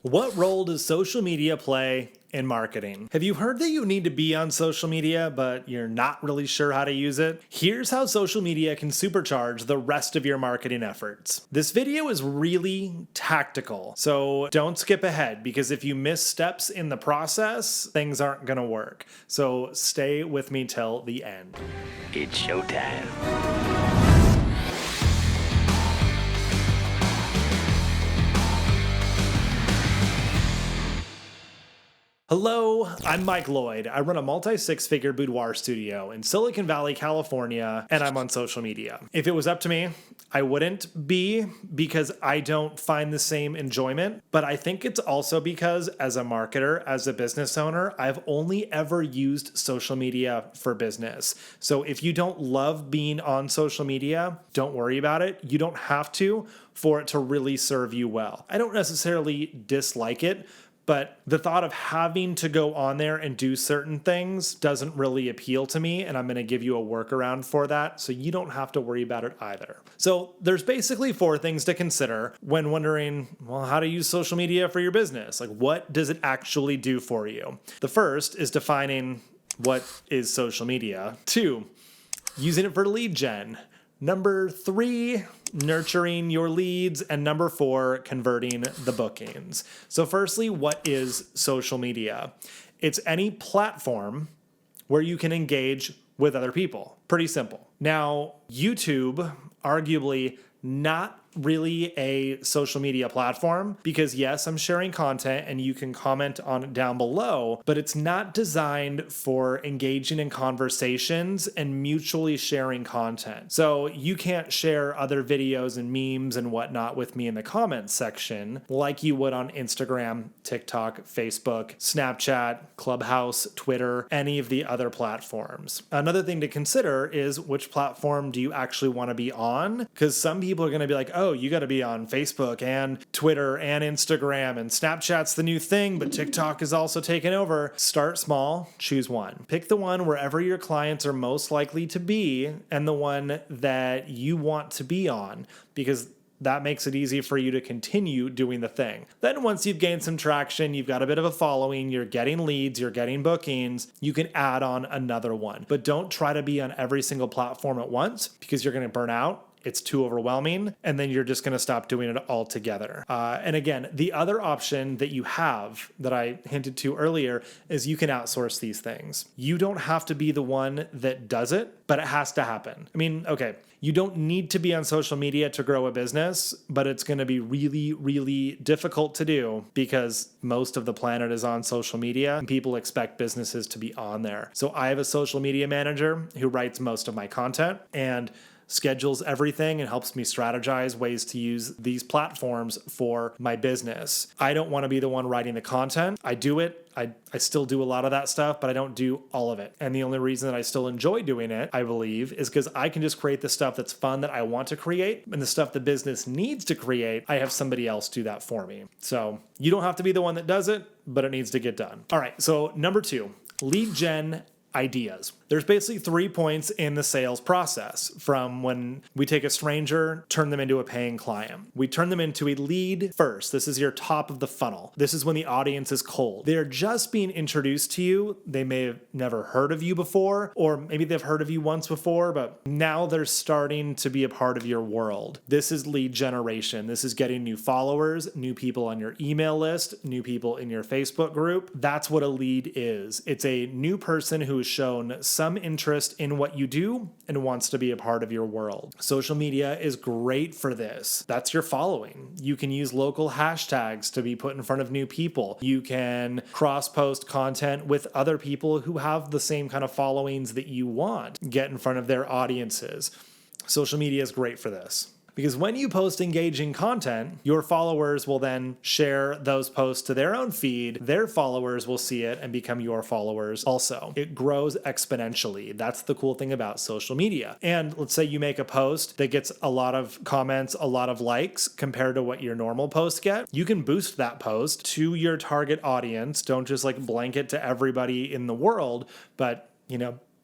What role does social media play in marketing? Have you heard that you need to be on social media, but you're not really sure how to use it? Here's how social media can supercharge the rest of your marketing efforts. This video is really tactical, so don't skip ahead because if you miss steps in the process, things aren't going to work. So stay with me till the end. It's showtime. Hello, I'm Mike Lloyd. I run a multi-six-figure boudoir studio in Silicon Valley, California, and I'm on social media. If it was up to me, I wouldn't be because I don't find the same enjoyment, but I think it's also because as a marketer, as a business owner, I've only ever used social media for business. So if you don't love being on social media, don't worry about it. You don't have to for it to really serve you well. I don't necessarily dislike it, but the thought of having to go on there and do certain things doesn't really appeal to me, and I'm going to give you a workaround for that so you don't have to worry about it either. So there's basically 4 things to consider when wondering, well, how to use social media for your business. Like, what does it actually do for you? The first is defining what is social media. 2, using it for lead gen. Number 3, nurturing your leads. And number 4, converting the bookings. So firstly, what is social media? It's any platform where you can engage with other people. Pretty simple. Now, YouTube, arguably not really a social media platform because yes, I'm sharing content and you can comment on it down below, but it's not designed for engaging in conversations and mutually sharing content. So you can't share other videos and memes and whatnot with me in the comments section like you would on Instagram, TikTok, Facebook, Snapchat, Clubhouse, Twitter, any of the other platforms. Another thing to consider is which platform do you actually want to be on? Because some people are going to be like, oh, you got to be on Facebook and Twitter and Instagram and Snapchat's the new thing, but TikTok is also taking over. Start small, choose one. Pick the one wherever your clients are most likely to be and the one that you want to be on because that makes it easy for you to continue doing the thing. Then once you've gained some traction, you've got a bit of a following, you're getting leads, you're getting bookings, you can add on another one. But don't try to be on every single platform at once because you're going to burn out. It's too overwhelming, and then you're just going to stop doing it altogether. And again, the other option that you have that I hinted to earlier is you can outsource these things. You don't have to be the one that does it, but it has to happen. I mean, okay, you don't need to be on social media to grow a business, but it's going to be really, really difficult to do because most of the planet is on social media and people expect businesses to be on there. So I have a social media manager who writes most of my content and schedules everything and helps me strategize ways to use these platforms for my business. I don't want to be the one writing the content. I do it. I still do a lot of that stuff, but I don't do all of it. And the only reason that I still enjoy doing it, I believe, is because I can just create the stuff that's fun that I want to create, and the stuff the business needs to create, I have somebody else do that for me. So you don't have to be the one that does it, but it needs to get done. All right, so number 2, lead gen ideas. There's basically 3 points in the sales process from when we take a stranger, turn them into a paying client. We turn them into a lead first. This is your top of the funnel. This is when the audience is cold. They're just being introduced to you. They may have never heard of you before, or maybe they've heard of you once before, but now they're starting to be a part of your world. This is lead generation. This is getting new followers, new people on your email list, new people in your Facebook group. That's what a lead is. It's a new person who has shown some interest in what you do and wants to be a part of your world. Social media is great for this. That's your following. You can use local hashtags to be put in front of new people. You can cross-post content with other people who have the same kind of followings that you want. Get in front of their audiences. Social media is great for this. Because when you post engaging content, your followers will then share those posts to their own feed. Their followers will see it and become your followers also. It grows exponentially. That's the cool thing about social media. And let's say you make a post that gets a lot of comments, a lot of likes compared to what your normal posts get. You can boost that post to your target audience. Don't just like blanket to everybody in the world, but,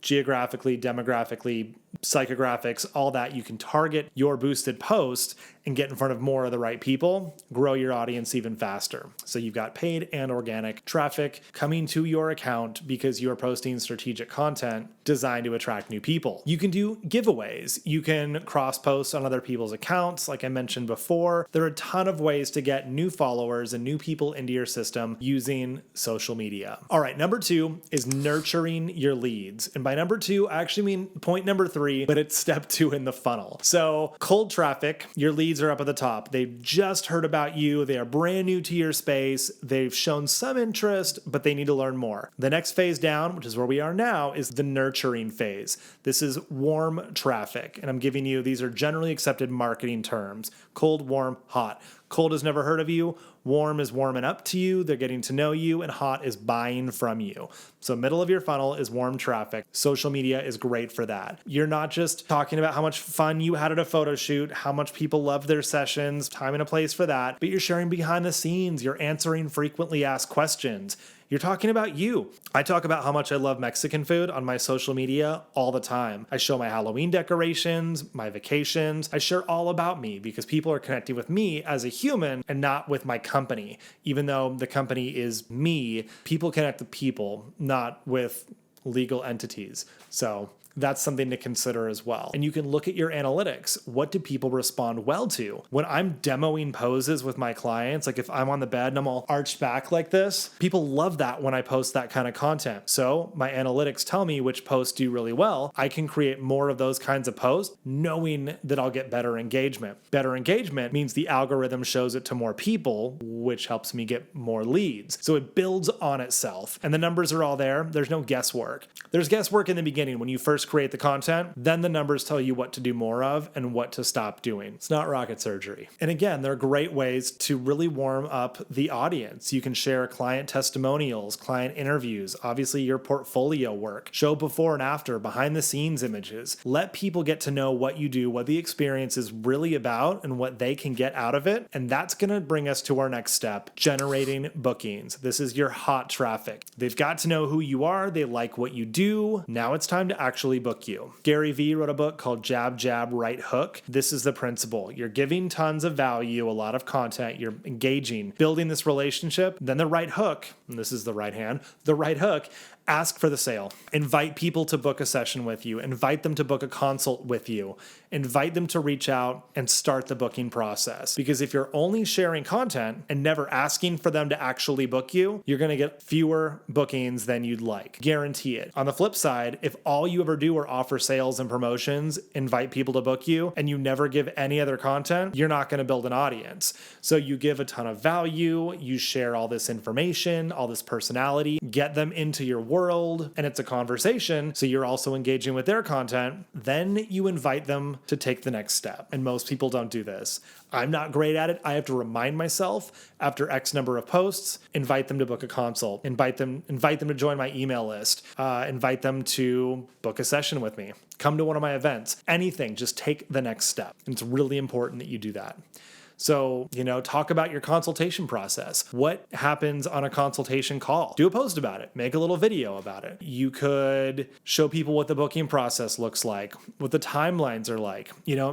geographically, demographically, psychographics, all that. You can target your boosted post and get in front of more of the right people, grow your audience even faster. So you've got paid and organic traffic coming to your account because you're posting strategic content designed to attract new people. You can do giveaways. You can cross-post on other people's accounts, like I mentioned before. There are a ton of ways to get new followers and new people into your system using social media. All right, number 2 is nurturing your leads. And by number 2, I actually mean point number 3, but it's step 2 in the funnel. So cold traffic, your leads are up at the top. They've just heard about you. They are brand new to your space. They've shown some interest, but they need to learn more. The next phase down, which is where we are now, is the nurturing phase. This is warm traffic. And I'm giving you, these are generally accepted marketing terms. Cold, warm, hot. Cold has never heard of you. Warm is warming up to you. They're getting to know you. And hot is buying from you. So middle of your funnel is warm traffic. Social media is great for that. You're not just talking about how much fun you had at a photo shoot, how much people love their sessions, time and a place for that, but you're sharing behind the scenes. You're answering frequently asked questions. You're talking about you. I talk about how much I love Mexican food on my social media all the time. I show my Halloween decorations, my vacations. I share all about me because people are connecting with me as a human and not with my company. Even though the company is me, people connect with people, not with legal entities. So that's something to consider as well. And you can look at your analytics. What do people respond well to? When I'm demoing poses with my clients, like if I'm on the bed and I'm all arched back like this, people love that when I post that kind of content. So my analytics tell me which posts do really well. I can create more of those kinds of posts knowing that I'll get better engagement. Better engagement means the algorithm shows it to more people, which helps me get more leads. So it builds on itself. And the numbers are all there. There's no guesswork. There's guesswork in the beginning when you first create the content, then the numbers tell you what to do more of and what to stop doing. It's not rocket surgery. And again, there are great ways to really warm up the audience. You can share client testimonials, client interviews, obviously your portfolio work, show before and after, behind the scenes images. Let people get to know what you do, what the experience is really about, and what they can get out of it. And that's going to bring us to our next step, generating bookings. This is your hot traffic. They've got to know who you are. They like what you do. Now it's time to actually book you. Gary Vee wrote a book called Jab, Jab, Right Hook. This is the principle. You're giving tons of value, a lot of content, you're engaging, building this relationship. Then the right hook, and this is the right hand, the right hook, ask for the sale. Invite people to book a session with you. Invite them to book a consult with you. Invite them to reach out and start the booking process. Because if you're only sharing content and never asking for them to actually book you, you're going to get fewer bookings than you'd like. Guarantee it. On the flip side, if all you ever do are offer sales and promotions, invite people to book you, and you never give any other content, you're not going to build an audience. So you give a ton of value, you share all this information, all this personality, get them into your world, and it's a conversation, so you're also engaging with their content. Then you invite them to take the next step. And most people don't do this. I'm not great at it. I have to remind myself after X number of posts, invite them to book a consult, invite them to join my email list, invite them to book a session with me, come to one of my events, anything, just take the next step. And it's really important that you do that. So, talk about your consultation process. What happens on a consultation call? Do a post about it. Make a little video about it. You could show people what the booking process looks like, what the timelines are like.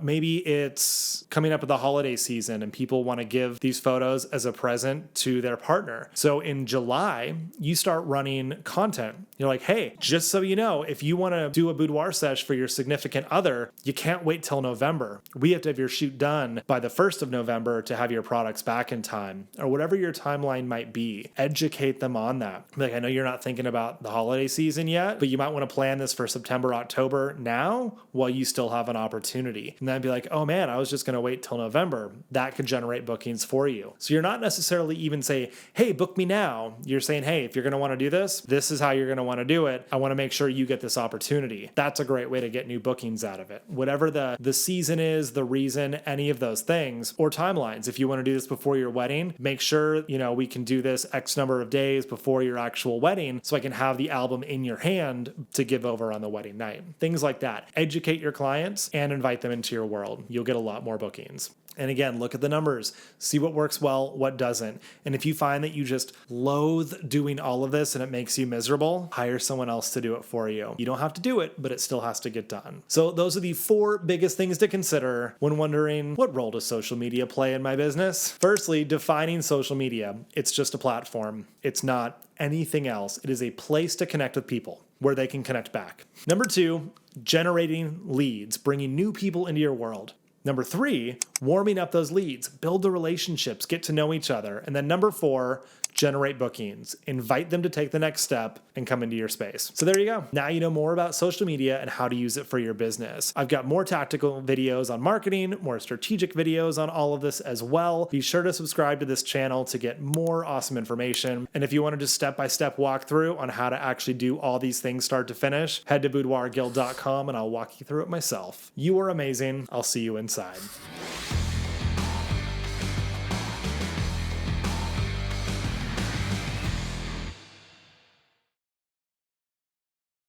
Maybe it's coming up at the holiday season and people want to give these photos as a present to their partner. So in July, you start running content. You're like, hey, just so you know, if you want to do a boudoir sesh for your significant other, you can't wait till November. We have to have your shoot done by the 1st of November to have your products back in time, or whatever your timeline might be. Educate them on that. Like, I know you're not thinking about the holiday season yet, but you might want to plan this for September, October now while you still have an opportunity. And then be like, oh man, I was just going to wait till November. That could generate bookings for you. So you're not necessarily even say, hey, book me now. You're saying, hey, if you're going to want to do this, this is how you're going to want to do it. I want to make sure you get this opportunity. That's a great way to get new bookings out of it. Whatever the season is, the reason, any of those things, or timelines. If you want to do this before your wedding, make sure, we can do this X number of days before your actual wedding so I can have the album in your hand to give over on the wedding night. Things like that. Educate your clients and invite them into your world. You'll get a lot more bookings. And again, look at the numbers, see what works well, what doesn't. And if you find that you just loathe doing all of this and it makes you miserable, hire someone else to do it for you. You don't have to do it, but it still has to get done. So those are the 4 biggest things to consider when wondering, what role does social media play in my business? Firstly, defining social media. It's just a platform. It's not anything else. It is a place to connect with people where they can connect back. Number 2, generating leads, bringing new people into your world. Number 3, warming up those leads, build the relationships, get to know each other. And then number 4, generate bookings, invite them to take the next step and come into your space. So there you go. Now you know more about social media and how to use it for your business. I've got more tactical videos on marketing, more strategic videos on all of this as well. Be sure to subscribe to this channel to get more awesome information. And if you want to just step-by-step walkthrough on how to actually do all these things start to finish, head to boudoirguild.com and I'll walk you through it myself. You are amazing. I'll see you inside.